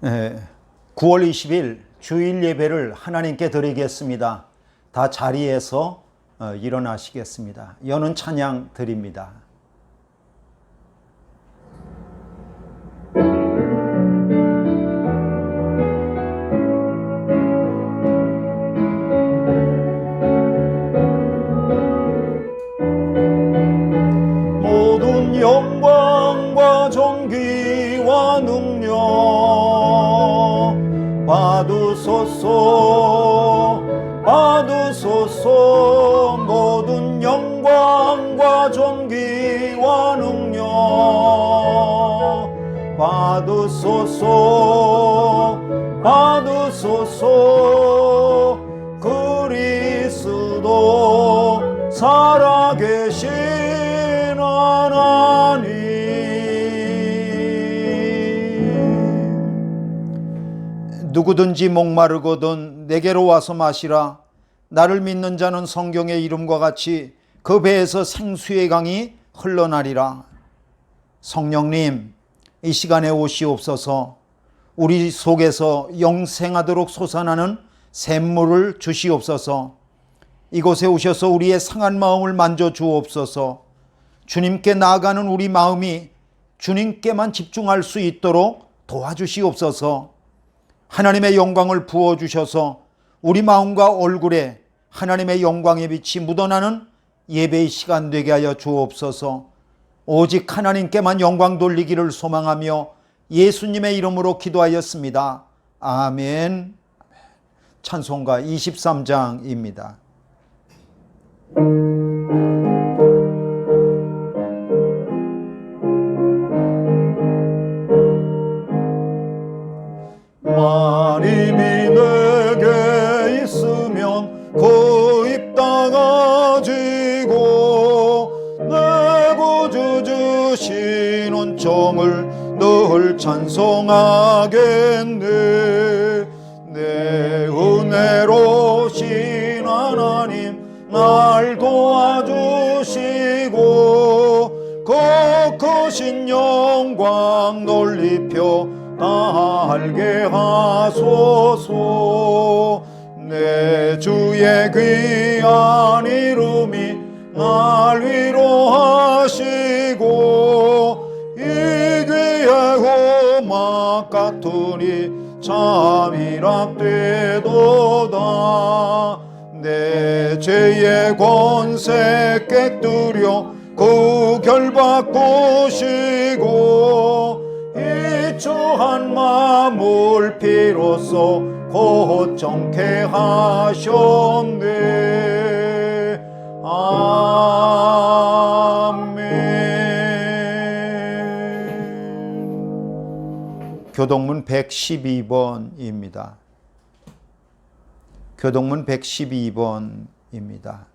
9월 20일 주일 예배를 하나님께 드리겠습니다. 다 자리에서 일어나시겠습니다. 여는 찬양 드립니다. 모든 영광과 존귀와 능력 받으소서 받으소서. 모든 영광과 존귀와 능력 받으소서 받으소서. 그리스도 살아계신 하나님, 누구든지 목마르거든 내게로 와서 마시라. 나를 믿는 자는 성경의 이름과 같이 그 배에서 생수의 강이 흘러나리라. 성령님, 이 시간에 오시옵소서. 우리 속에서 영생하도록 솟아나는 샘물을 주시옵소서. 이곳에 오셔서 우리의 상한 마음을 만져 주옵소서. 주님께 나아가는 우리 마음이 주님께만 집중할 수 있도록 도와주시옵소서. 하나님의 영광을 부어주셔서 우리 마음과 얼굴에 하나님의 영광의 빛이 묻어나는 예배의 시간 되게 하여 주옵소서. 오직 하나님께만 영광 돌리기를 소망하며 예수님의 이름으로 기도하였습니다. 아멘. 찬송가 23장입니다. 만입이 내게 있으면 그 입 닫아지고 내 구주 주신 은총을 늘 찬송하겠네. 내 은혜로신 하나님 날 도와주시고 그 크신 영광 놀리펴 알게 하소서. 내 주의 귀한 이름이 날 위로하시고 이 귀의 음악 같으니 잠이라 되도다. 내 죄의 권세 깨뜨려 그 결 바꾸시고 이주한 마음을 비로소 고정케 하셨네. 아멘. 교동문 112번입니다. 교동문 112번입니다.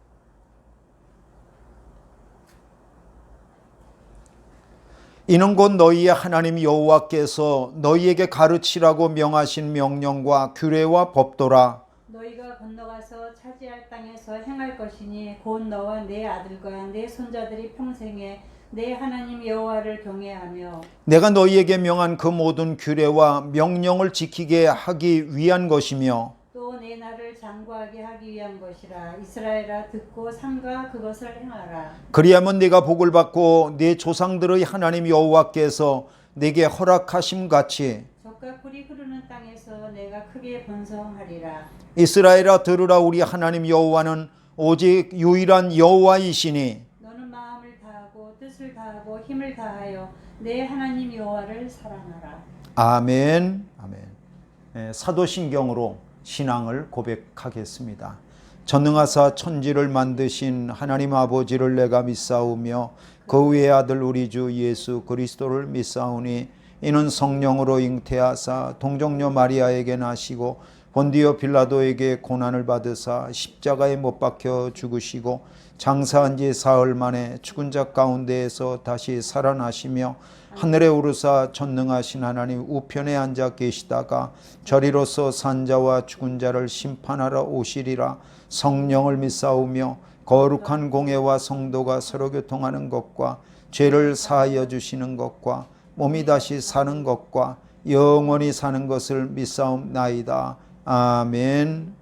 이는 곧 너희의 하나님 여호와께서 너희에게 가르치라고 명하신 명령과 규례와 법도라. 너희가 건너가서 차지할 땅에서 행할 것이니 곧 너와 내 아들과 내 손자들이 평생에 내 하나님 여호와를 경외하며 내가 너희에게 명한 그 모든 규례와 명령을 지키게 하기 위한 것이며 또 내 날을 장구하게 하기 위한 것이라. 이스라엘아, 듣고 삼가 그것을 행하라. 그리하면 네가 복을 받고 네 조상들의 하나님 여호와께서 네게 허락하심 같이 젖과 꿀이 흐르는 땅에서 내가 크게 번성하리라. 이스라엘아, 들으라. 우리 하나님 여호와는 오직 유일한 여호와이시니 너는 마음을 다하고 뜻을 다하고 힘을 다하여 내 하나님 여호와를 사랑하라. 아멘. 아멘. 사도신경으로 신앙을 고백하겠습니다. 전능하사 천지를 만드신 하나님 아버지를 내가 믿사오며 그 외의 아들 우리 주 예수 그리스도를 믿사오니 이는 성령으로 잉태하사 동정녀 마리아에게 나시고 본디오 빌라도에게 고난을 받으사 십자가에 못 박혀 죽으시고 장사한 지 사흘 만에 죽은 자 가운데에서 다시 살아나시며 하늘에 오르사 전능하신 하나님 우편에 앉아 계시다가 저리로서 산자와 죽은 자를 심판하러 오시리라. 성령을 믿사오며 거룩한 공예와 성도가 서로 교통하는 것과 죄를 사하여 주시는 것과 몸이 다시 사는 것과 영원히 사는 것을 믿사옵나이다. 아멘.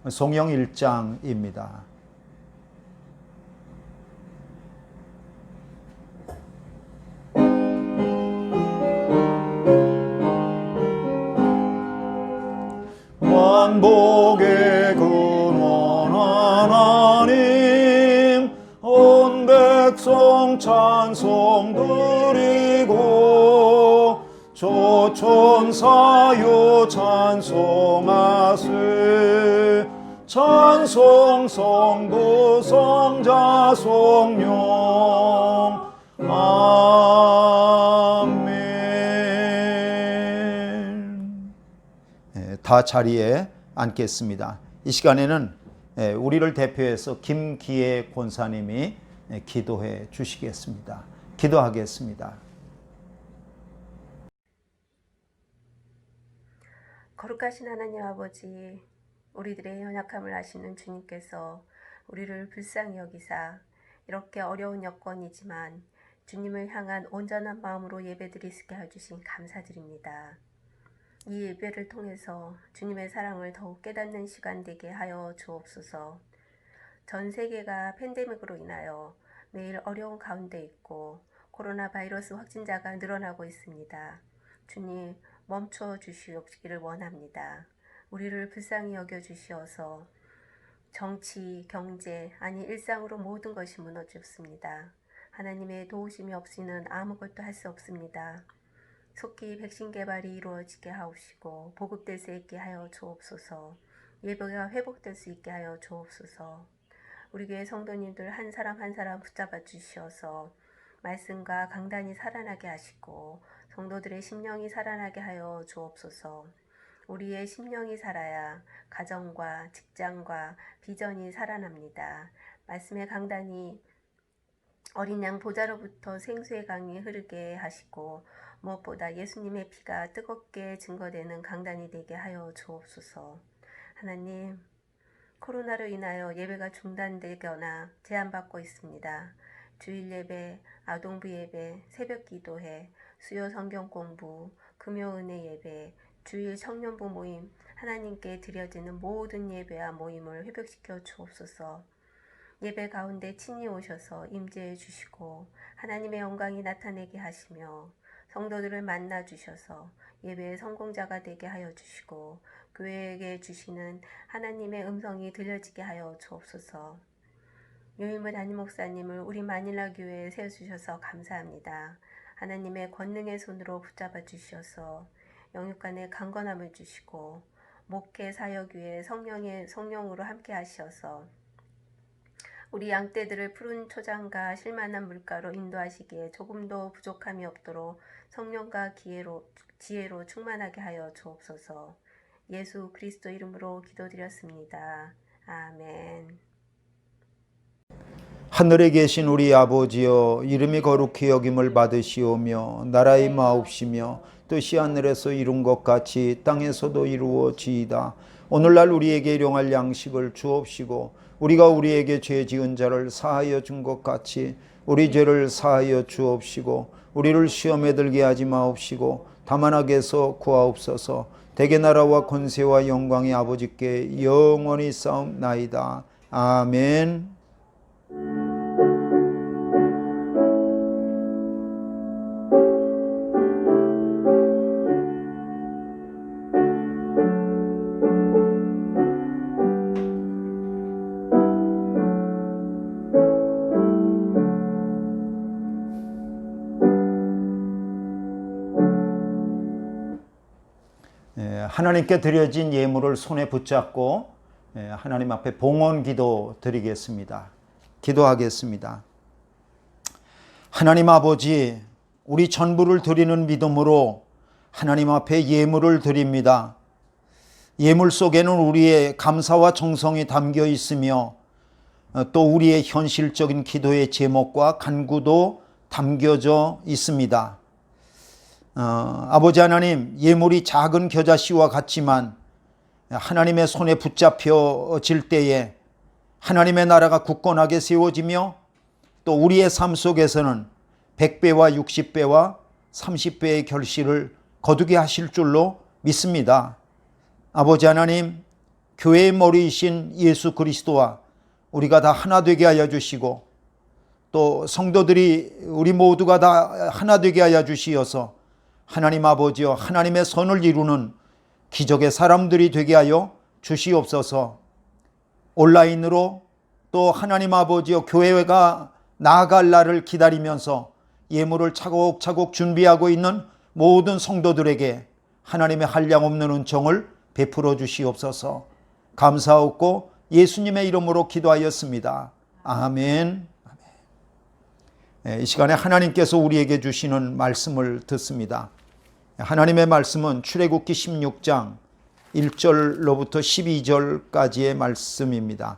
송영 1장입니다. 만복의 근원 하나님, 온 백성 찬송 드리고 조천사여 찬송하세. 찬송 성부 성자 성령. 아멘. 다 자리에 앉겠습니다. 이 시간에는 우리를 대표해서 김기애 권사님이 기도해 주시겠습니다. 기도하겠습니다. 거룩하신 하나님 아버지, 우리들의 연약함을 아시는 주님께서 우리를 불쌍히 여기사 이렇게 어려운 여건이지만 주님을 향한 온전한 마음으로 예배드릴 수 있게 해주신 감사드립니다. 이 예배를 통해서 주님의 사랑을 더욱 깨닫는 시간 되게 하여 주옵소서. 전 세계가 팬데믹으로 인하여 매일 어려운 가운데 있고 코로나 바이러스 확진자가 늘어나고 있습니다. 주님, 멈춰 주시옵기를 원합니다. 우리를 불쌍히 여겨 주시어서 정치, 경제, 아니 일상으로 모든 것이 무너졌습니다. 하나님의 도우심이 없이는 아무것도 할 수 없습니다. 속히 백신 개발이 이루어지게 하옵시고 보급될 수 있게 하여 주옵소서. 예배가 회복될 수 있게 하여 주옵소서. 우리 교회 성도님들 한 사람 한 사람 붙잡아 주시어서 말씀과 강단이 살아나게 하시고 성도들의 심령이 살아나게 하여 주옵소서. 우리의 심령이 살아야 가정과 직장과 비전이 살아납니다. 말씀의 강단이 어린 양 보좌로부터 생수의 강이 흐르게 하시고 무엇보다 예수님의 피가 뜨겁게 증거되는 강단이 되게 하여 주옵소서. 하나님, 코로나로 인하여 예배가 중단되거나 제한받고 있습니다. 주일 예배, 아동부 예배, 새벽 기도회, 수요 성경 공부, 금요 은혜 예배, 주일 청년부 모임, 하나님께 드려지는 모든 예배와 모임을 회복시켜 주옵소서. 예배 가운데 친히 오셔서 임재해 주시고 하나님의 영광이 나타내게 하시며 성도들을 만나 주셔서 예배의 성공자가 되게 하여 주시고 교회에게 주시는 하나님의 음성이 들려지게 하여 주옵소서. 유임을 담임 목사님을 우리 마닐라 교회에 세워주셔서 감사합니다. 하나님의 권능의 손으로 붙잡아 주셔서 영육간의 강건함을 주시고 목회 사역 위에 성령으로 함께 하셔서 우리 양떼들을 푸른 초장과 실만한 물가로 인도하시기에 조금도 부족함이 없도록 성령과 지혜로 충만하게 하여 주옵소서. 예수 그리스도 이름으로 기도드렸습니다. 아멘. 하늘에 계신 우리 아버지여, 이름이 거룩히 여김을 받으시오며 나라의 마옵시며 뜻이 하늘에서 이룬 것 같이 땅에서도 이루어지이다. 오늘날 우리에게 일용할 양식을 주옵시고 우리가 우리에게 죄 지은 자를 사하여 준 것 같이 우리 죄를 사하여 주옵시고 우리를 시험에 들게 하지 마옵시고 다만 악에서 구하옵소서. 대개 나라와 권세와 영광이 아버지께 영원히 싸움나이다. 아멘. 하나님께 드려진 예물을 손에 붙잡고 하나님 앞에 봉헌 기도 드리겠습니다. 기도하겠습니다. 하나님 아버지, 우리 전부를 드리는 믿음으로 하나님 앞에 예물을 드립니다. 예물 속에는 우리의 감사와 정성이 담겨 있으며 또 우리의 현실적인 기도의 제목과 간구도 담겨져 있습니다. 아버지 하나님, 예물이 작은 겨자씨와 같지만 하나님의 손에 붙잡혀질 때에 하나님의 나라가 굳건하게 세워지며 또 우리의 삶 속에서는 100배와 60배와 30배의 결실을 거두게 하실 줄로 믿습니다. 아버지 하나님, 교회의 머리이신 예수 그리스도와 우리가 다 하나 되게 하여 주시고, 또 성도들이 우리 모두가 다 하나 되게 하여 주시어서 하나님 아버지여 하나님의 선을 이루는 기적의 사람들이 되게 하여 주시옵소서. 온라인으로 또 하나님 아버지여 교회가 나아갈 날을 기다리면서 예물을 차곡차곡 준비하고 있는 모든 성도들에게 하나님의 한량없는 은총을 베풀어 주시옵소서. 감사하고 예수님의 이름으로 기도하였습니다. 아멘. 이 시간에 하나님께서 우리에게 주시는 말씀을 듣습니다. 하나님의 말씀은 출애굽기 16장 1절로부터 12절까지의 말씀입니다.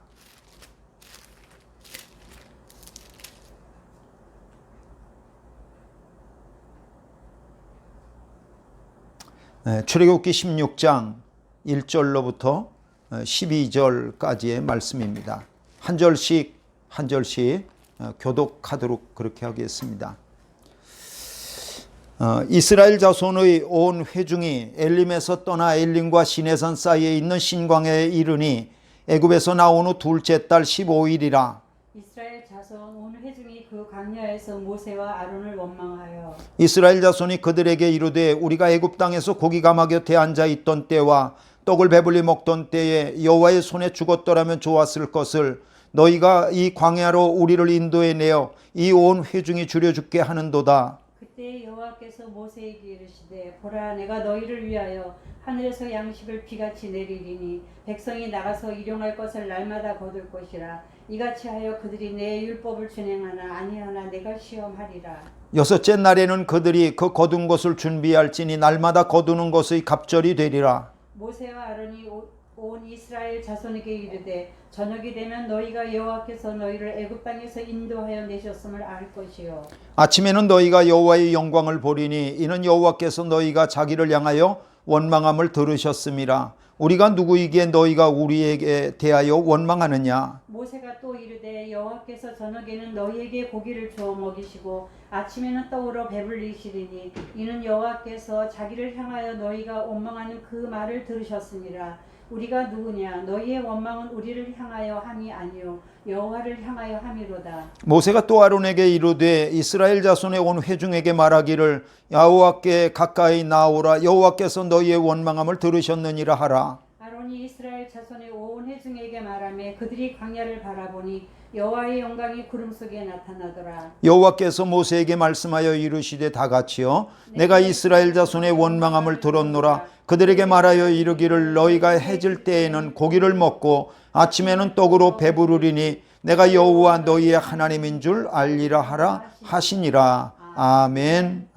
출애굽기 16장 1절로부터 12절까지의 말씀입니다. 한 절씩 교독하도록 그렇게 하겠습니다. 이스라엘 자손의 온 회중이 엘림에서 떠나 엘림과 시내산 사이에 있는 신광야에 이르니 애굽에서 나온 후 둘째 달 15일이라. 이스라엘 자손 온 회중이 그 광야에서 모세와 아론을 원망하여 이스라엘 자손이 그들에게 이르되 우리가 애굽 땅에서 고기가마 곁에 앉아 있던 때와 떡을 배불리 먹던 때에 여호와의 손에 죽었더라면 좋았을 것을 너희가 이 광야로 우리를 인도해 내어 이 온 회중이 줄여 죽게 하는도다. 그때 여호와께서 모세에게 이르시되 보라 내가 너희를 위하여 하늘에서 양식을 비같이 내리리니 백성이 나가서 일용할 것을 날마다 거둘 것이라. 이같이 하여 그들이 내 율법을 준행하나 아니하나 내가 시험하리라. 여섯째 날에는 그들이 그 거둔 것을 준비할지니 날마다 거두는 것의 갑절이 되리라. 모세와 아론이 온 이스라엘 자손에게 이르되 저녁이 되면 너희가 여호와께서 너희를 애굽 땅에서 인도하여 내셨음을 알 것이요 아침에는 너희가 여호와의 영광을 보리니 이는 여호와께서 너희가 자기를 향하여 원망함을 들으셨음이라. 우리가 누구이기에 너희가 우리에게 대하여 원망하느냐. 모세가 또 이르되 여호와께서 저녁에는 너희에게 고기를 주어 먹이시고 아침에는 떡으로 배불리시리니 이는 여호와께서 자기를 향하여 너희가 원망하는 그 말을 들으셨으니라. 우리가 누구냐 너희의 원망은 우리를 향하여 함이 아니요 여호와를 향하여 함이로다. 모세가 또 아론에게 이르되 이스라엘 자손의 온 회중에게 말하기를 여호와께 가까이 나오라. 여호와께서 너희의 원망함을 들으셨느니라 하라. 아론이 이스라엘 자손의 온 회중에게 말하며 그들이 광야를 바라보니 여호와의 영광이 구름 속에 나타나더라. 여호와께서 모세에게 말씀하여 이르시되 다같이요 내가 이스라엘 자손의 원망함을 들었노라. 그들에게 말하여 이르기를 너희가 해질 때에는 고기를 먹고 아침에는 떡으로 배부르리니 내가 여호와 너희의 하나님인 줄 알리라 하라 하시니라. 아멘.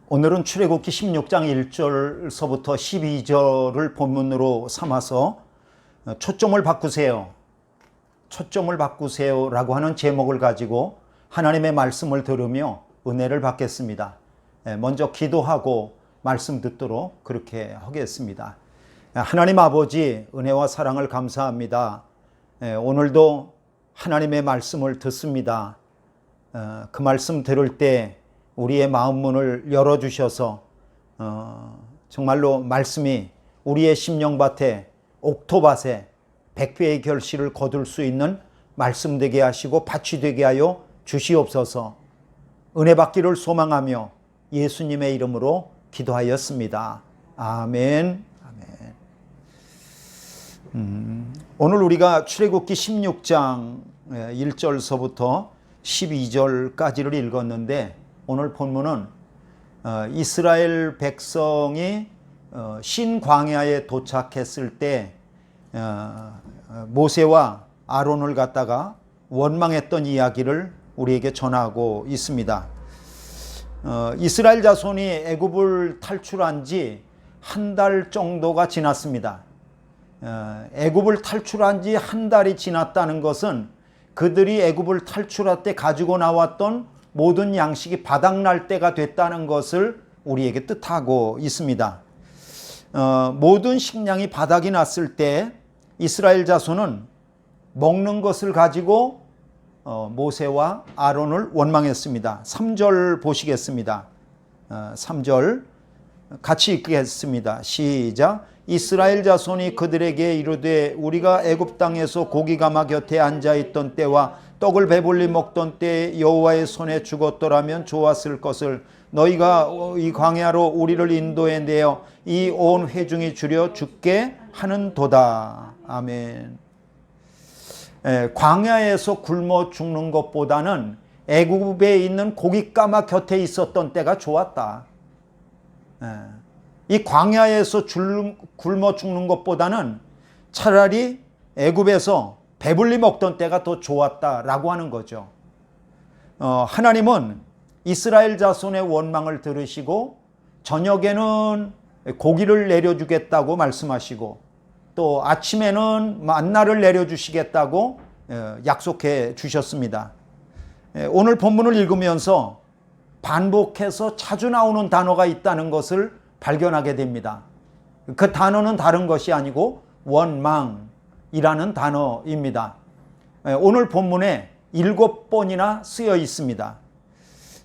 오늘은 출애굽기 16장 1절서부터 12절을 본문으로 삼아서 초점을 바꾸세요 라고 하는 제목을 가지고 하나님의 말씀을 들으며 은혜를 받겠습니다. 먼저 기도하고 말씀 듣도록 그렇게 하겠습니다. 하나님 아버지 은혜와 사랑을 감사합니다. 오늘도 하나님의 말씀을 듣습니다. 그 말씀 들을 때 우리의 마음 문을 열어주셔서 정말로 말씀이 우리의 심령밭에 옥토밭에 100배의 결실을 거둘 수 있는 말씀 되게 하시고 밭이 되게 하여 주시옵소서. 은혜 받기를 소망하며 예수님의 이름으로 기도하였습니다. 아멘. 오늘 우리가 출애굽기 16장 1절서부터 12절까지를 읽었는데 오늘 본문은 이스라엘 백성이 신광야에 도착했을 때 모세와 아론을 갖다가 원망했던 이야기를 우리에게 전하고 있습니다. 이스라엘 자손이 애굽을 탈출한 지 한 달 정도가 지났습니다. 애굽을 탈출한 지 한 달이 지났다는 것은 그들이 애굽을 탈출할 때 가지고 나왔던 모든 양식이 바닥날 때가 됐다는 것을 우리에게 뜻하고 있습니다. 모든 식량이 바닥이 났을 때 이스라엘 자손은 먹는 것을 가지고 모세와 아론을 원망했습니다. 3절 보시겠습니다. 3절 같이 읽겠습니다. 시작. 이스라엘 자손이 그들에게 이르되 우리가 애굽 땅에서 고기가마 곁에 앉아있던 때와 떡을 배불리 먹던 때에 여호와의 손에 죽었더라면 좋았을 것을 너희가 이 광야로 우리를 인도해 내어 이 온 회중이 주려 죽게 하는도다. 아멘. 광야에서 굶어 죽는 것보다는 애굽에 있는 고깃가마 곁에 있었던 때가 좋았다. 이 광야에서 굶어 죽는 것보다는 차라리 애굽에서 배불리 먹던 때가 더 좋았다라고 하는 거죠. 하나님은 이스라엘 자손의 원망을 들으시고 저녁에는 고기를 내려주겠다고 말씀하시고 또 아침에는 만나를 내려주시겠다고 약속해 주셨습니다. 오늘 본문을 읽으면서 반복해서 자주 나오는 단어가 있다는 것을 발견하게 됩니다. 그 단어는 다른 것이 아니고 원망이라는 단어입니다. 오늘 본문에 7번이나 쓰여 있습니다.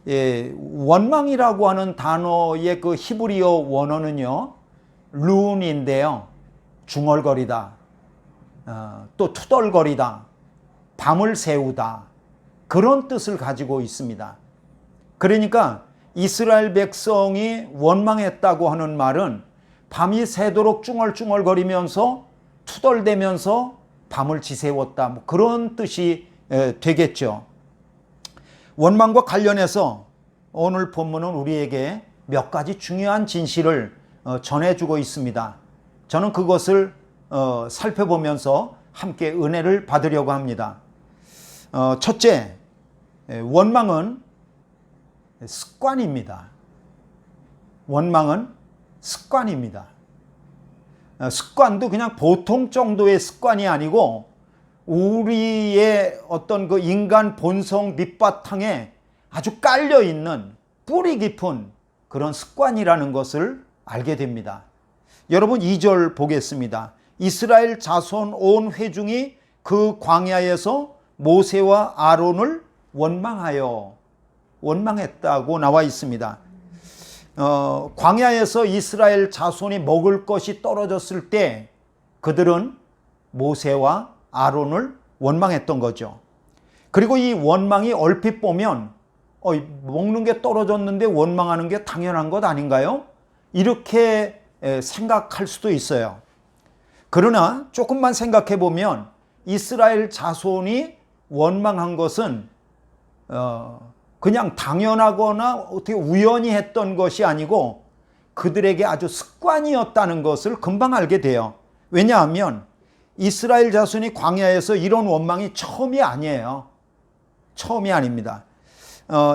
원망이라고 하는 단어의 그 히브리어 원어는요, 룬인데요, 중얼거리다, 또 투덜거리다, 밤을 새우다, 그런 뜻을 가지고 있습니다. 그러니까 이스라엘 백성이 원망했다고 하는 말은 밤이 새도록 쭝얼쭝얼거리면서 투덜대면서 밤을 지새웠다, 뭐 그런 뜻이 되겠죠. 원망과 관련해서 오늘 본문은 우리에게 몇 가지 중요한 진실을 전해주고 있습니다. 저는 그것을 살펴보면서 함께 은혜를 받으려고 합니다. 첫째, 원망은 습관입니다. 원망은 습관입니다. 습관도 그냥 보통 정도의 습관이 아니고 우리의 어떤 그 인간 본성 밑바탕에 아주 깔려 있는 뿌리 깊은 그런 습관이라는 것을 알게 됩니다. 여러분 2절 보겠습니다. 이스라엘 자손 온 회중이 그 광야에서 모세와 아론을 원망했다고 나와 있습니다. 광야에서 이스라엘 자손이 먹을 것이 떨어졌을 때 그들은 모세와 아론을 원망했던 거죠. 그리고 이 원망이 얼핏 보면 먹는 게 떨어졌는데 원망하는 게 당연한 것 아닌가요? 이렇게 생각할 수도 있어요. 그러나 조금만 생각해 보면 이스라엘 자손이 원망한 것은 그냥 당연하거나 어떻게 우연히 했던 것이 아니고 그들에게 아주 습관이었다는 것을 금방 알게 돼요. 왜냐하면 이스라엘 자손이 광야에서 이런 원망이 처음이 아니에요. 처음이 아닙니다.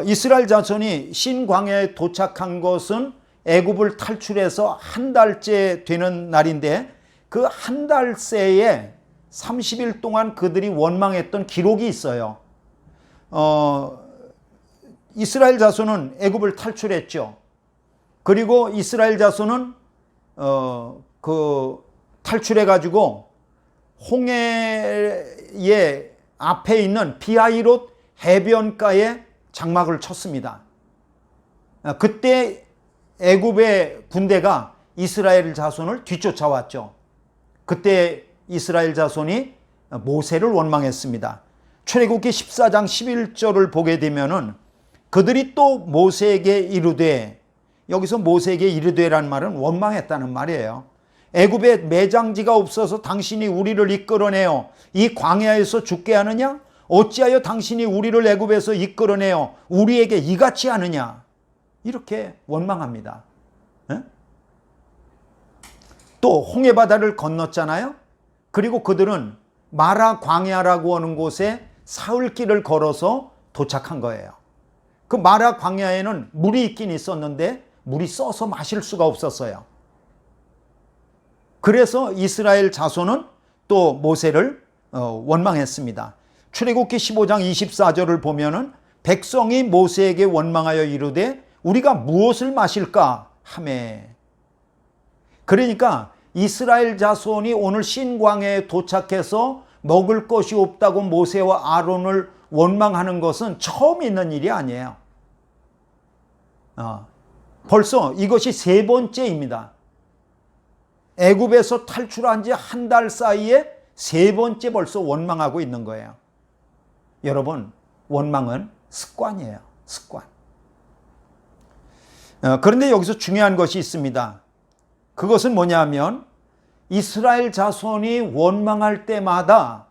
이스라엘 자손이 신광야에 도착한 것은 애굽을 탈출해서 한 달째 되는 날인데 그 한 달 새에 30일 동안 그들이 원망했던 기록이 있어요. 이스라엘 자손은 애굽을 탈출했죠. 그리고 이스라엘 자손은 탈출해 가지고 홍해의 앞에 있는 비하이롯 해변가에 장막을 쳤습니다. 그때 애굽의 군대가 이스라엘 자손을 뒤쫓아왔죠. 그때 이스라엘 자손이 모세를 원망했습니다. 출애굽기 14장 11절을 보게 되면은 그들이 또 모세에게 이르되, 여기서 모세에게 이르되라는 말은 원망했다는 말이에요. 애굽에 매장지가 없어서 당신이 우리를 이끌어내어 이 광야에서 죽게 하느냐? 어찌하여 당신이 우리를 애굽에서 이끌어내어 우리에게 이같이 하느냐? 이렇게 원망합니다. 또 홍해바다를 건넜잖아요. 그리고 그들은 마라 광야라고 하는 곳에 사흘길을 걸어서 도착한 거예요. 그 마라 광야에는 물이 있긴 있었는데 물이 써서 마실 수가 없었어요. 그래서 이스라엘 자손은 또 모세를 원망했습니다. 출애굽기 15장 24절을 보면은 백성이 모세에게 원망하여 이르되 우리가 무엇을 마실까 하매. 그러니까 이스라엘 자손이 오늘 신광야에 도착해서 먹을 것이 없다고 모세와 아론을 원망하는 것은 처음 있는 일이 아니에요. 벌써 이것이 세 번째입니다. 애굽에서 탈출한 지 한 달 사이에 세 번째 벌써 원망하고 있는 거예요. 여러분, 원망은 습관이에요. 습관. 그런데 여기서 중요한 것이 있습니다. 그것은 뭐냐면 이스라엘 자손이 원망할 때마다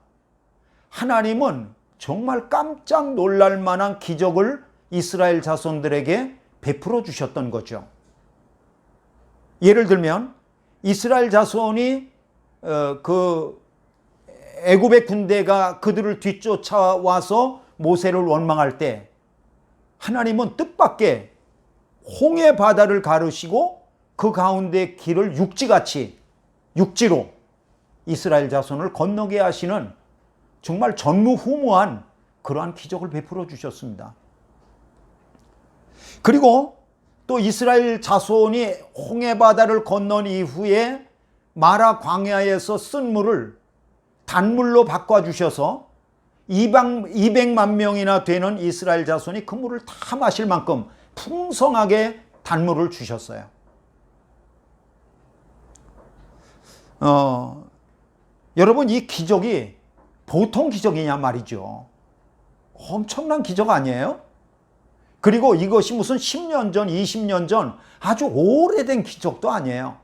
하나님은 정말 깜짝 놀랄 만한 기적을 이스라엘 자손들에게 베풀어 주셨던 거죠. 예를 들면 이스라엘 자손이 그 애굽의 군대가 그들을 뒤쫓아와서 모세를 원망할 때 하나님은 뜻밖의 홍해 바다를 가르시고 그 가운데 길을 육지로 이스라엘 자손을 건너게 하시는 정말 전무후무한 그러한 기적을 베풀어 주셨습니다. 그리고 또 이스라엘 자손이 홍해 바다를 건넌 이후에 마라 광야에서 쓴 물을 단물로 바꿔주셔서 200만 명이나 되는 이스라엘 자손이 그 물을 다 마실 만큼 풍성하게 단물을 주셨어요. 여러분, 이 기적이 보통 기적이냐 말이죠. 엄청난 기적 아니에요? 그리고 이것이 무슨 10년 전, 20년 전 아주 오래된 기적도 아니에요.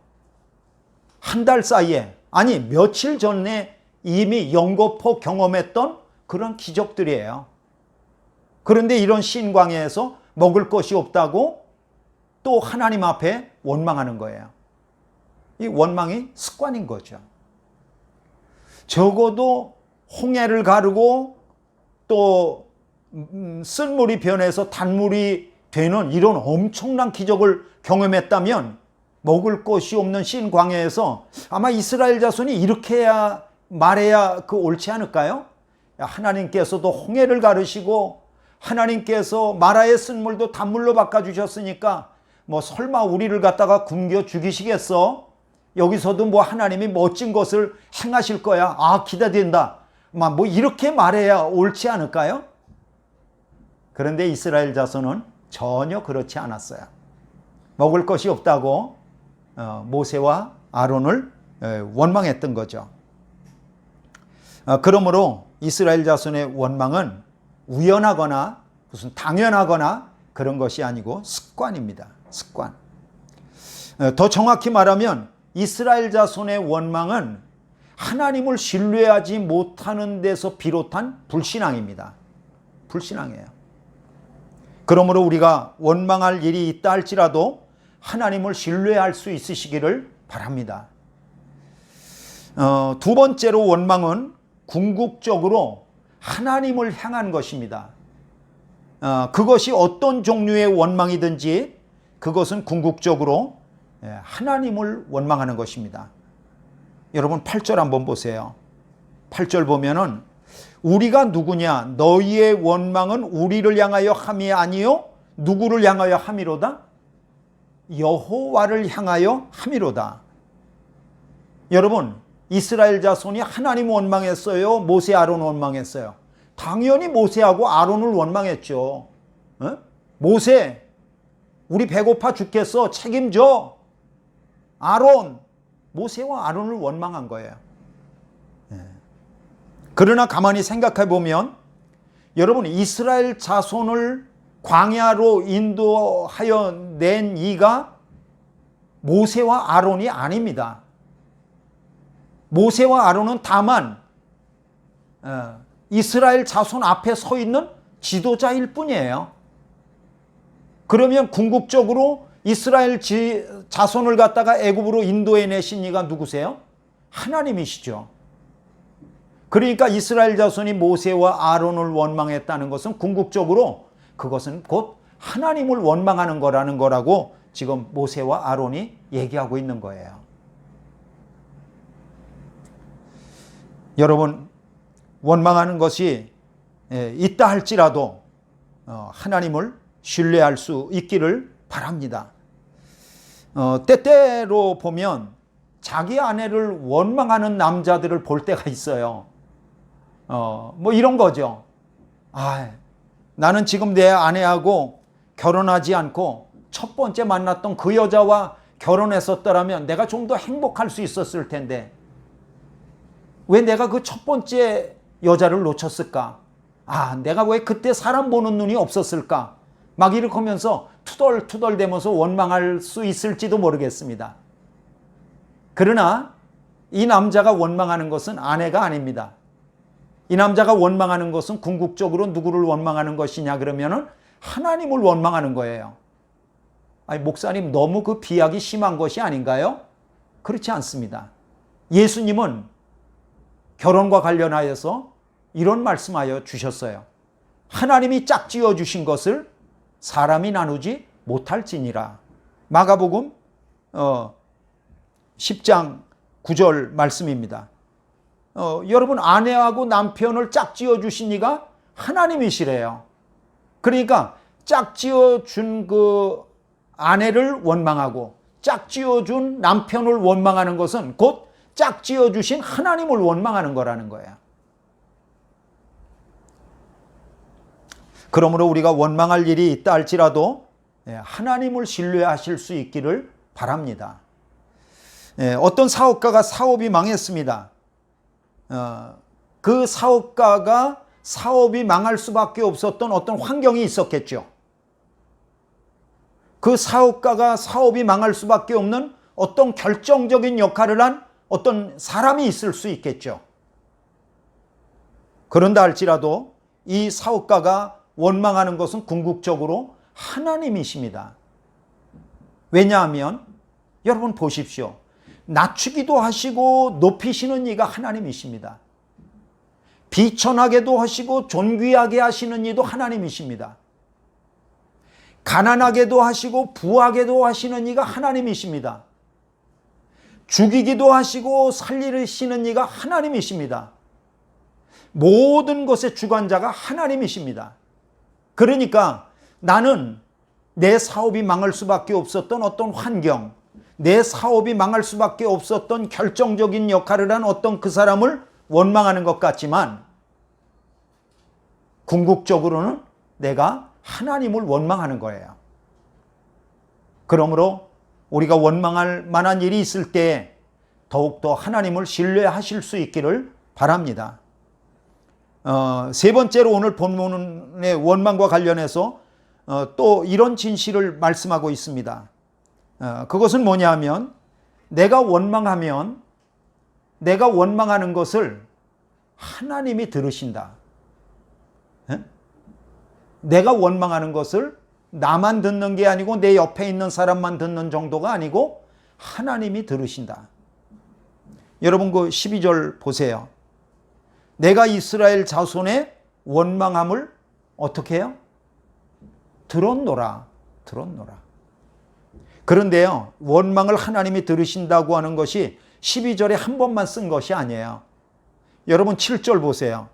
한 달 사이에, 아니 며칠 전에 이미 연거푸 경험했던 그런 기적들이에요. 그런데 이런 신광야에서 먹을 것이 없다고 또 하나님 앞에 원망하는 거예요. 이 원망이 습관인 거죠. 적어도 홍해를 가르고 또 쓴물이 변해서 단물이 되는 이런 엄청난 기적을 경험했다면 먹을 것이 없는 신광야에서 아마 이스라엘 자손이 이렇게 해야 말해야 옳지 않을까요? 하나님께서도 홍해를 가르시고 하나님께서 마라의 쓴물도 단물로 바꿔주셨으니까 뭐 설마 우리를 갖다가 굶겨 죽이시겠어? 여기서도 뭐 하나님이 멋진 것을 행하실 거야. 아, 기대된다. 뭐 이렇게 말해야 옳지 않을까요? 그런데 이스라엘 자손은 전혀 그렇지 않았어요. 먹을 것이 없다고 모세와 아론을 원망했던 거죠. 그러므로 이스라엘 자손의 원망은 우연하거나 무슨 당연하거나 그런 것이 아니고 습관입니다. 습관. 더 정확히 말하면 이스라엘 자손의 원망은 하나님을 신뢰하지 못하는 데서 비롯한 불신앙입니다. 불신앙이에요. 그러므로 우리가 원망할 일이 있다 할지라도 하나님을 신뢰할 수 있으시기를 바랍니다. 두 번째로 원망은 궁극적으로 하나님을 향한 것입니다. 그것이 어떤 종류의 원망이든지 그것은 궁극적으로 하나님을 원망하는 것입니다. 여러분 8절 한번 보세요. 8절 보면은 우리가 누구냐? 너희의 원망은 우리를 향하여 함이 아니요 누구를 향하여 함이로다? 여호와를 향하여 함이로다. 여러분, 이스라엘 자손이 하나님 원망했어요? 모세 아론 원망했어요? 당연히 모세하고 아론을 원망했죠. 모세, 우리 배고파 죽겠어. 책임져. 아론, 모세와 아론을 원망한 거예요. 그러나 가만히 생각해 보면 여러분, 이스라엘 자손을 광야로 인도하여 낸 이가 모세와 아론이 아닙니다. 모세와 아론은 다만 이스라엘 자손 앞에 서 있는 지도자일 뿐이에요. 그러면 궁극적으로 이스라엘 자손을 갖다가 애굽으로 인도해 내신 이가 누구세요? 하나님이시죠. 그러니까 이스라엘 자손이 모세와 아론을 원망했다는 것은 궁극적으로 그것은 곧 하나님을 원망하는 거라는 거라고 지금 모세와 아론이 얘기하고 있는 거예요. 여러분, 원망하는 것이 있다 할지라도 하나님을 신뢰할 수 있기를 바랍니다. 때때로 보면 자기 아내를 원망하는 남자들을 볼 때가 있어요. 뭐 이런 거죠. 나는 지금 내 아내하고 결혼하지 않고 첫 번째 만났던 그 여자와 결혼했었더라면 내가 좀 더 행복할 수 있었을 텐데 왜 내가 그 첫 번째 여자를 놓쳤을까? 아, 내가 왜 그때 사람 보는 눈이 없었을까? 막 이렇게 하면서 투덜투덜대면서 원망할 수 있을지도 모르겠습니다. 그러나 이 남자가 원망하는 것은 아내가 아닙니다. 이 남자가 원망하는 것은 궁극적으로 누구를 원망하는 것이냐 그러면은 하나님을 원망하는 거예요. 아니, 목사님 너무 그 비약이 심한 것이 아닌가요? 그렇지 않습니다. 예수님은 결혼과 관련하여서 이런 말씀하여 주셨어요. 하나님이 짝지어 주신 것을 사람이 나누지 못할지니라. 마가복음 10장 9절 말씀입니다. 여러분, 아내하고 남편을 짝지어 주신 이가 하나님이시래요. 그러니까 짝지어 준 그 아내를 원망하고 짝지어 준 남편을 원망하는 것은 곧 짝지어 주신 하나님을 원망하는 거라는 거예요. 그러므로 우리가 원망할 일이 있다 할지라도 하나님을 신뢰하실 수 있기를 바랍니다. 어떤 사업가가 사업이 망했습니다. 그 사업가가 사업이 망할 수밖에 없었던 어떤 환경이 있었겠죠. 그 사업가가 사업이 망할 수밖에 없는 어떤 결정적인 역할을 한 어떤 사람이 있을 수 있겠죠. 그런다 할지라도 이 사업가가 원망하는 것은 궁극적으로 하나님이십니다. 왜냐하면 여러분 보십시오. 낮추기도 하시고 높이시는 이가 하나님이십니다. 비천하게도 하시고 존귀하게 하시는 이도 하나님이십니다. 가난하게도 하시고 부하게도 하시는 이가 하나님이십니다. 죽이기도 하시고 살리시는 이가 하나님이십니다. 모든 것의 주관자가 하나님이십니다. 그러니까 나는 내 사업이 망할 수밖에 없었던 어떤 환경, 내 사업이 망할 수밖에 없었던 결정적인 역할을 한 어떤 그 사람을 원망하는 것 같지만 궁극적으로는 내가 하나님을 원망하는 거예요. 그러므로 우리가 원망할 만한 일이 있을 때 더욱더 하나님을 신뢰하실 수 있기를 바랍니다. 세 번째로 오늘 본문의 원망과 관련해서 또 이런 진실을 말씀하고 있습니다. 그것은 뭐냐면 내가 원망하면 내가 원망하는 것을 하나님이 들으신다. 내가 원망하는 것을 나만 듣는 게 아니고 내 옆에 있는 사람만 듣는 정도가 아니고 하나님이 들으신다. 여러분 그 12절 보세요. 내가 이스라엘 자손의 원망함을 어떻게 해요? 들었노라. 그런데요, 원망을 하나님이 들으신다고 하는 것이 12절에 한 번만 쓴 것이 아니에요. 여러분 7절 보세요.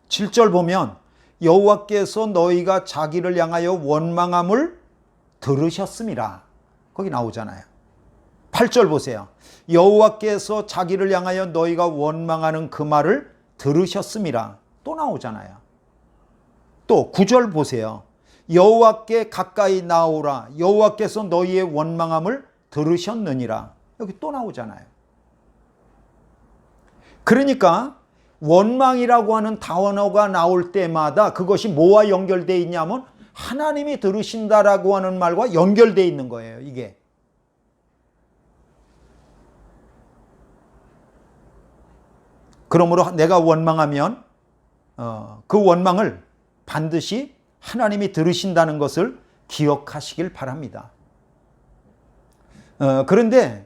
7절 보면 여호와께서 너희가 자기를 향하여 원망함을 들으셨음이라. 거기 나오잖아요. 8절 보세요. 여호와께서 자기를 향하여 너희가 원망하는 그 말을 들으셨음이라. 또 나오잖아요. 또 9절 보세요. 여호와께 가까이 나오라. 여호와께서 너희의 원망함을 들으셨느니라. 여기 또 나오잖아요. 그러니까 원망이라고 하는 단어가 나올 때마다 그것이 뭐와 연결되어 있냐면 하나님이 들으신다라고 하는 말과 연결되어 있는 거예요. 이게. 그러므로 내가 원망하면 그 원망을 반드시 하나님이 들으신다는 것을 기억하시길 바랍니다. 그런데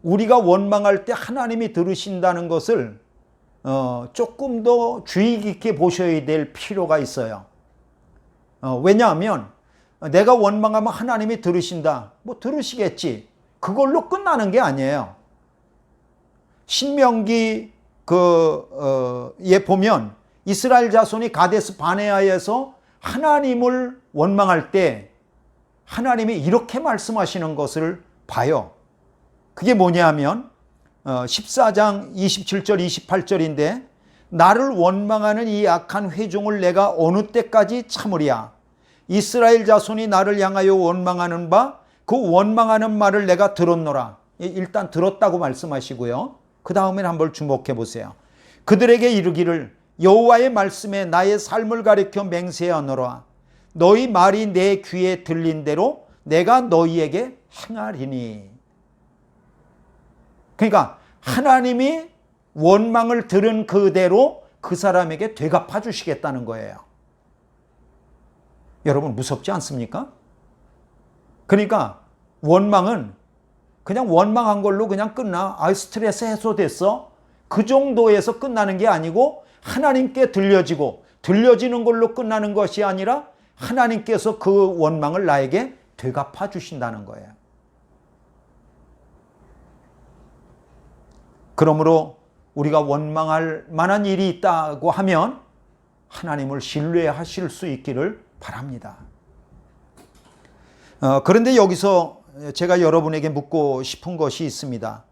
우리가 원망할 때 하나님이 들으신다는 것을 조금 더 주의 깊게 보셔야 될 필요가 있어요. 왜냐하면 내가 원망하면 하나님이 들으신다. 뭐 들으시겠지. 그걸로 끝나는 게 아니에요. 신명기 예 보면 이스라엘 자손이 가데스 바네아에서 하나님을 원망할 때 하나님이 이렇게 말씀하시는 것을 봐요. 그게 뭐냐 하면 14장 27절 28절인데 나를 원망하는 이 악한 회중을 내가 어느 때까지 참으랴. 이스라엘 자손이 나를 향하여 원망하는 바 그 원망하는 말을 내가 들었노라. 일단 들었다고 말씀하시고요. 그 다음엔 한번 주목해 보세요. 그들에게 이르기를 여호와의 말씀에 나의 삶을 가리켜 맹세하노라. 너희 말이 내 귀에 들린 대로 내가 너희에게 행하리니. 그러니까 하나님이 원망을 들은 그대로 그 사람에게 되갚아 주시겠다는 거예요. 여러분 무섭지 않습니까? 그러니까 원망은 그냥 원망한 걸로 그냥 끝나. 스트레스 해소됐어. 그 정도에서 끝나는 게 아니고 하나님께 들려지는 걸로 끝나는 것이 아니라 하나님께서 그 원망을 나에게 되갚아 주신다는 거예요. 그러므로 우리가 원망할 만한 일이 있다고 하면 하나님을 신뢰하실 수 있기를 바랍니다. 그런데 여기서 제가 여러분에게 묻고 싶은 것이 있습니다.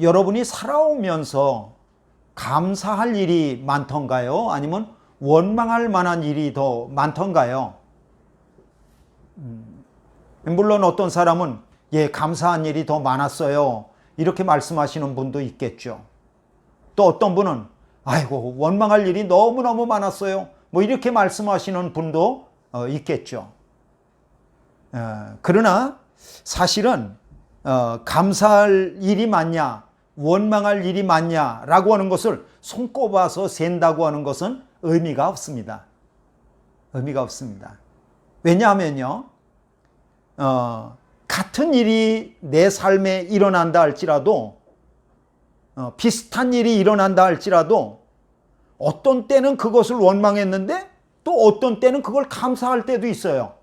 여러분이 살아오면서 감사할 일이 많던가요? 아니면 원망할 만한 일이 더 많던가요? 물론 어떤 사람은 감사한 일이 더 많았어요. 이렇게 말씀하시는 분도 있겠죠. 또 어떤 분은 아이고 원망할 일이 너무너무 많았어요. 이렇게 말씀하시는 분도 있겠죠. 그러나 사실은 감사할 일이 많냐 원망할 일이 많냐라고 하는 것을 손꼽아서 센다고 하는 것은 의미가 없습니다. 의미가 없습니다. 왜냐하면요, 같은 일이 내 삶에 일어난다 할지라도 비슷한 일이 일어난다 할지라도 어떤 때는 그것을 원망했는데 또 어떤 때는 그걸 감사할 때도 있어요.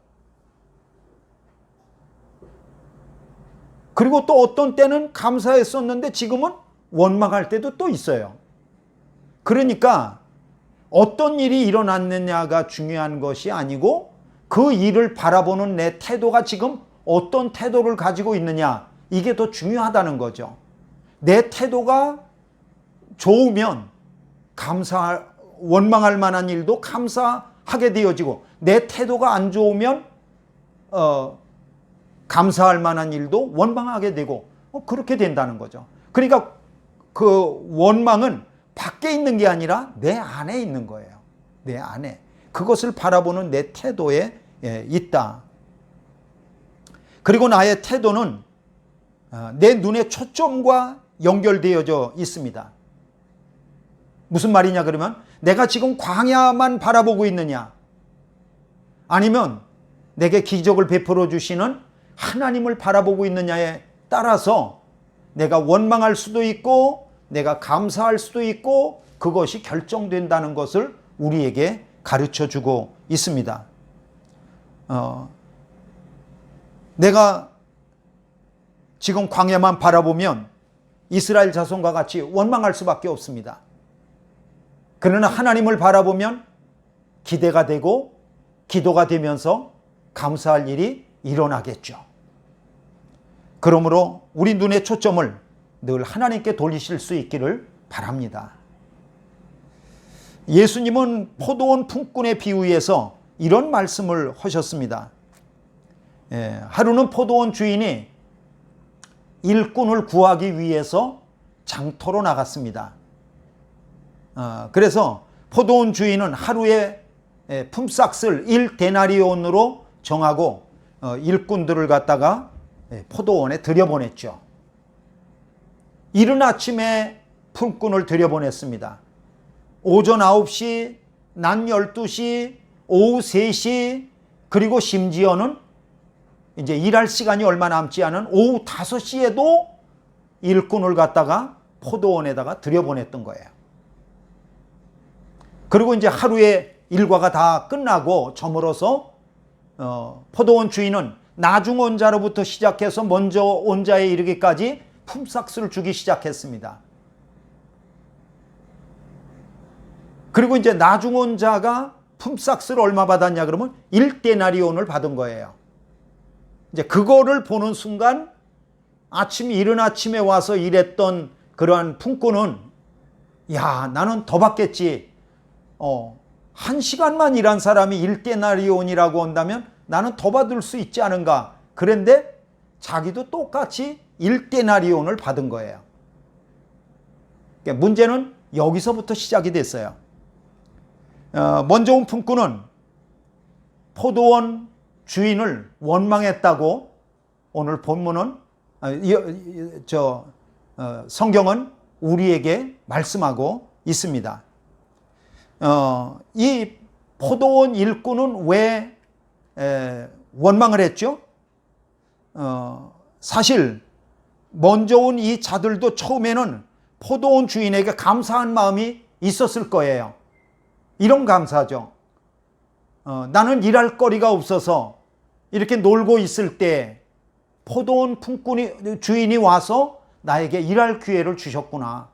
그리고 또 어떤 때는 감사했었는데 지금은 원망할 때도 또 있어요. 그러니까 어떤 일이 일어났느냐가 중요한 것이 아니고 그 일을 바라보는 내 태도가 지금 어떤 태도를 가지고 있느냐, 이게 더 중요하다는 거죠. 내 태도가 좋으면 원망할 만한 일도 감사하게 되어지고, 내 태도가 안 좋으면 감사할 만한 일도 원망하게 되고, 그렇게 된다는 거죠. 그러니까 그 원망은 밖에 있는 게 아니라 내 안에 있는 거예요. 내 안에. 그것을 바라보는 내 태도에 있다. 그리고 나의 태도는 내 눈의 초점과 연결되어져 있습니다. 무슨 말이냐 그러면, 내가 지금 광야만 바라보고 있느냐, 아니면 내게 기적을 베풀어 주시는 하나님을 바라보고 있느냐에 따라서 내가 원망할 수도 있고 내가 감사할 수도 있고, 그것이 결정된다는 것을 우리에게 가르쳐 주고 있습니다. 내가 지금 광야만 바라보면 이스라엘 자손과 같이 원망할 수밖에 없습니다. 그러나 하나님을 바라보면 기대가 되고 기도가 되면서 감사할 일이 일어나겠죠. 그러므로 우리 눈의 초점을 늘 하나님께 돌리실 수 있기를 바랍니다. 예수님은 포도원 품꾼의 비유에서 이런 말씀을 하셨습니다. 하루는 포도원 주인이 일꾼을 구하기 위해서 장터로 나갔습니다. 그래서 포도원 주인은 하루에 품삯을 1데나리온으로 정하고 일꾼들을 갖다가 포도원에 들여보냈죠. 이른 아침에 품꾼을 들여보냈습니다. 오전 9시, 낮 12시, 오후 3시, 그리고 심지어는 이제 일할 시간이 얼마 남지 않은 오후 5시에도 일꾼을 갖다가 포도원에다가 들여보냈던 거예요. 그리고 이제 하루의 일과가 다 끝나고 저물어서 포도원 주인은 나중 온 자로부터 시작해서 먼저 온 자에 이르기까지 품삯을 주기 시작했습니다. 그리고 이제 나중 온 자가 품삯을 얼마 받았냐 그러면 1데나리온을 받은 거예요. 이제 그거를 보는 순간 이른 아침에 와서 일했던 그러한 품꾼은 나는 더 받겠지. 1시간만 일한 사람이 1데나리온이라고 한다면 나는 더 받을 수 있지 않은가. 그런데 자기도 똑같이 1데나리온을 받은 거예요. 그러니까 문제는 여기서부터 시작이 됐어요. 먼저 온 품꾼은 포도원 주인을 원망했다고 오늘 본문은 성경은 우리에게 말씀하고 있습니다. 이 포도원 일꾼은 왜 원망을 했죠? 사실 먼저 온 이 자들도 처음에는 포도원 주인에게 감사한 마음이 있었을 거예요. 이런 감사죠. 나는 일할 거리가 없어서 이렇게 놀고 있을 때 포도원 품꾼이 주인이 와서 나에게 일할 기회를 주셨구나.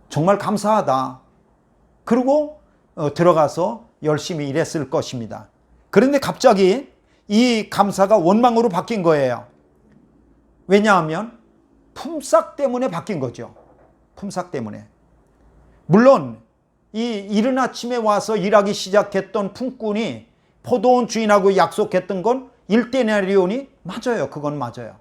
정말 감사하다. 그리고 들어가서 열심히 일했을 것입니다. 그런데 갑자기 이 감사가 원망으로 바뀐 거예요. 왜냐하면 품삯 때문에 바뀐 거죠. 품삯 때문에. 물론 이 이른 아침에 와서 일하기 시작했던 품꾼이 포도원 주인하고 약속했던 건 1데나리온이 맞아요. 그건 맞아요.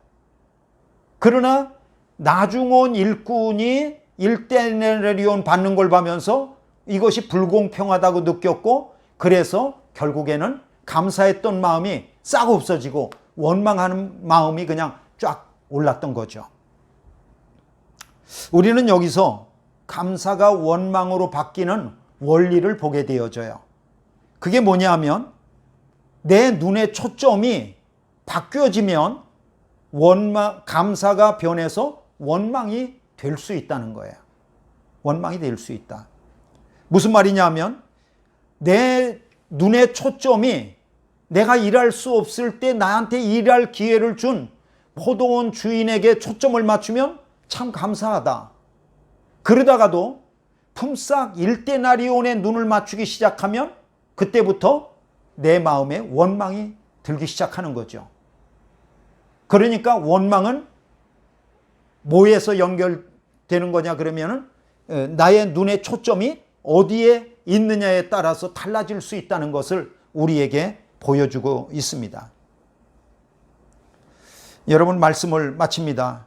그러나 나중 온 일꾼이 1데나리온 받는 걸 보면서 이것이 불공평하다고 느꼈고, 그래서 결국에는 감사했던 마음이 싹 없어지고 원망하는 마음이 그냥 쫙 올랐던 거죠. 우리는 여기서 감사가 원망으로 바뀌는 원리를 보게 되어져요. 그게 뭐냐 하면 내 눈의 초점이 바뀌어지면 감사가 변해서 원망이 될 수 있다는 거예요. 원망이 될 수 있다. 무슨 말이냐 하면 내 눈의 초점이 내가 일할 수 없을 때 나한테 일할 기회를 준 포도원 주인에게 초점을 맞추면 참 감사하다. 그러다가도 품삯 1데나리온에 눈을 맞추기 시작하면 그때부터 내 마음에 원망이 들기 시작하는 거죠. 그러니까 원망은 뭐에서 연결되는 거냐 그러면은 나의 눈의 초점이 어디에 있느냐에 따라서 달라질 수 있다는 것을 우리에게 보여주고 있습니다. 여러분, 말씀을 마칩니다.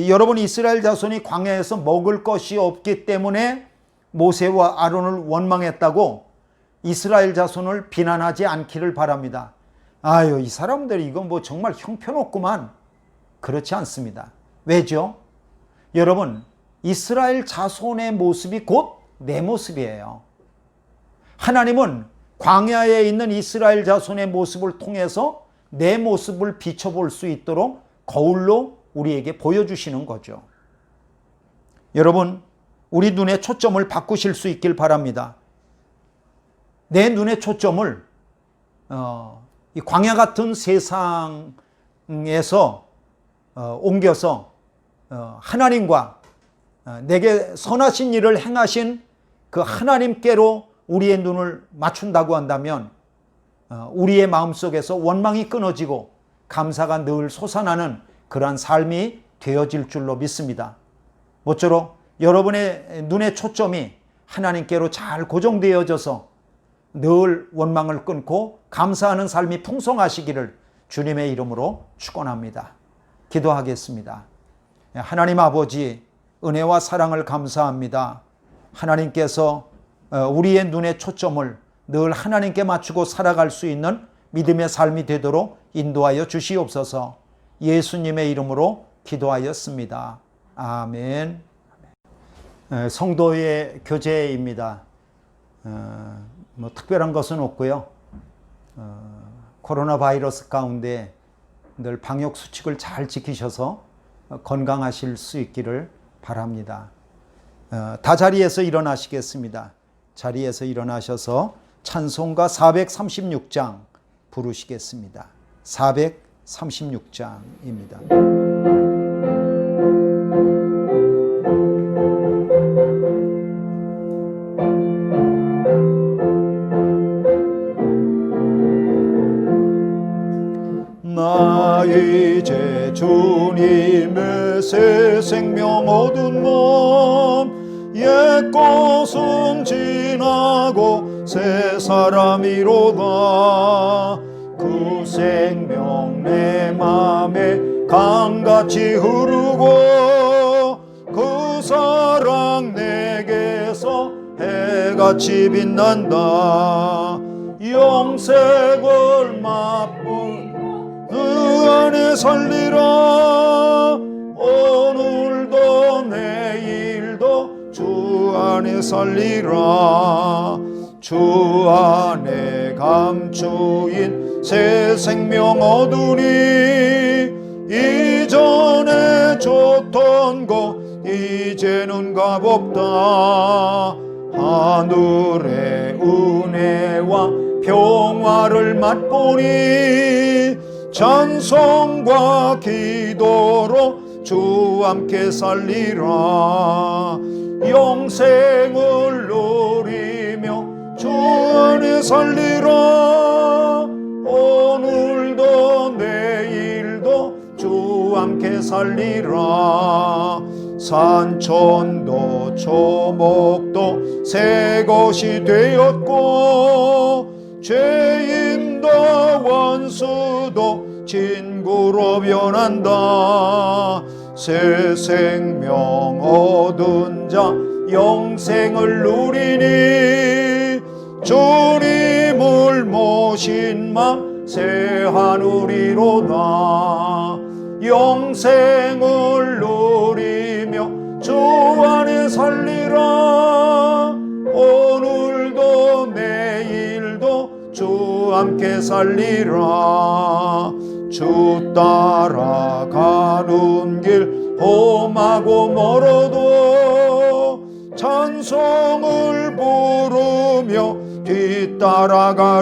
여러분, 이스라엘 자손이 광야에서 먹을 것이 없기 때문에 모세와 아론을 원망했다고 이스라엘 자손을 비난하지 않기를 바랍니다. 아유, 이 사람들이 이건 뭐 정말 형편없구만. 그렇지 않습니다. 왜죠? 여러분, 이스라엘 자손의 모습이 곧 내 모습이에요. 하나님은 광야에 있는 이스라엘 자손의 모습을 통해서 내 모습을 비춰볼 수 있도록 거울로 우리에게 보여주시는 거죠. 여러분, 우리 눈의 초점을 바꾸실 수 있길 바랍니다. 내 눈의 초점을 이 광야 같은 세상에서 옮겨서 하나님과 내게 선하신 일을 행하신 그 하나님께로 우리의 눈을 맞춘다고 한다면 우리의 마음속에서 원망이 끊어지고 감사가 늘 솟아나는 그러한 삶이 되어질 줄로 믿습니다. 모쪼록 여러분의 눈의 초점이 하나님께로 잘 고정되어져서 늘 원망을 끊고 감사하는 삶이 풍성하시기를 주님의 이름으로 축원합니다. 기도하겠습니다. 하나님 아버지, 은혜와 사랑을 감사합니다. 하나님께서 우리의 눈의 초점을 늘 하나님께 맞추고 살아갈 수 있는 믿음의 삶이 되도록 인도하여 주시옵소서. 예수님의 이름으로 기도하였습니다. 아멘. 성도의 교제입니다. 뭐 특별한 것은 없고요. 코로나 바이러스 가운데 늘 방역 수칙을 잘 지키셔서 건강하실 수 있기를 바랍니다. 다 자리에서 일어나시겠습니다. 자리에서 일어나셔서 찬송가 436장 부르시겠습니다. 436장입니다. 나 이제 주님의 새 생명 얻은 몸 옛 것은 지나고 새 사람이로다. 그 생명 내 맘에 강같이 흐르고 그 사랑 내게서 해같이 빛난다. 영생을 맛본 그 안에 살리라. 오늘도 내일도 주 안에 살리라. 주 안에 감추인 새 생명 얻으니 이전에 줬던 것 이제는 값없다. 하늘의 은혜와 평화를 맛보니 찬송과 기도로 주 함께 살리라. 영생을 누리며 주 안에 살리라. 오늘도 내일도 주 함께 살리라. 산천도 초목도 새 것이 되었고 죄인도 원수도 친구로 변한다. 새 생명 얻은 자 영생을 누리니 주님을 모신 맘 새 하늘이로다. 영생을 누리며 주 안에 살리라. 오늘도 내일도 주 함께 살리라. 주 따라가는 길 험하고 멀어도 찬송을 부르며 뒤따라가리라.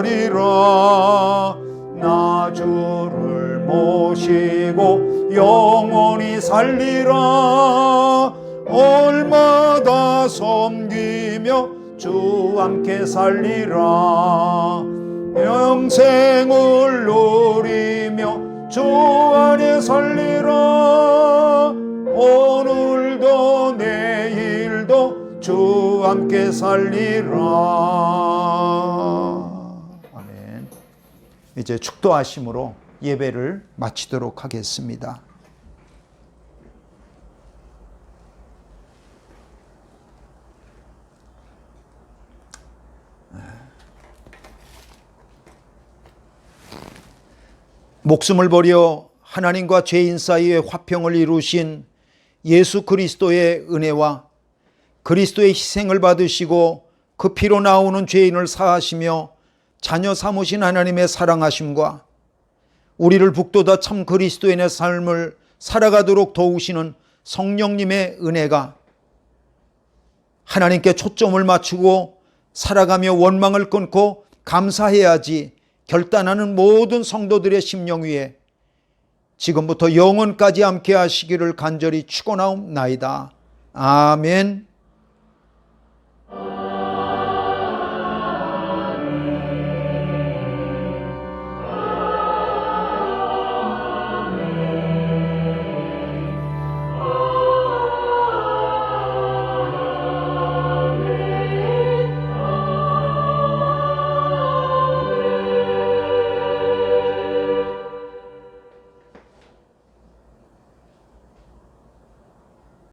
나 주를 모시고 영원히 살리라. 얼마다 섬기며 주 함께 살리라. 영생을 누리며 주 안에 살리라. 오늘도 내일도 주 함께 살리라. 아멘. 이제 축도하심으로 예배를 마치도록 하겠습니다. 목숨을 버려 하나님과 죄인 사이의 화평을 이루신 예수 그리스도의 은혜와 그리스도의 희생을 받으시고 그 피로 나오는 죄인을 사하시며 자녀 삼으신 하나님의 사랑하심과 우리를 북돋아 참 그리스도인의 삶을 살아가도록 도우시는 성령님의 은혜가 하나님께 초점을 맞추고 살아가며 원망을 끊고 감사해야지 결단하는 모든 성도들의 심령 위에 지금부터 영원까지 함께 하시기를 간절히 축원하옵나이다. 아멘.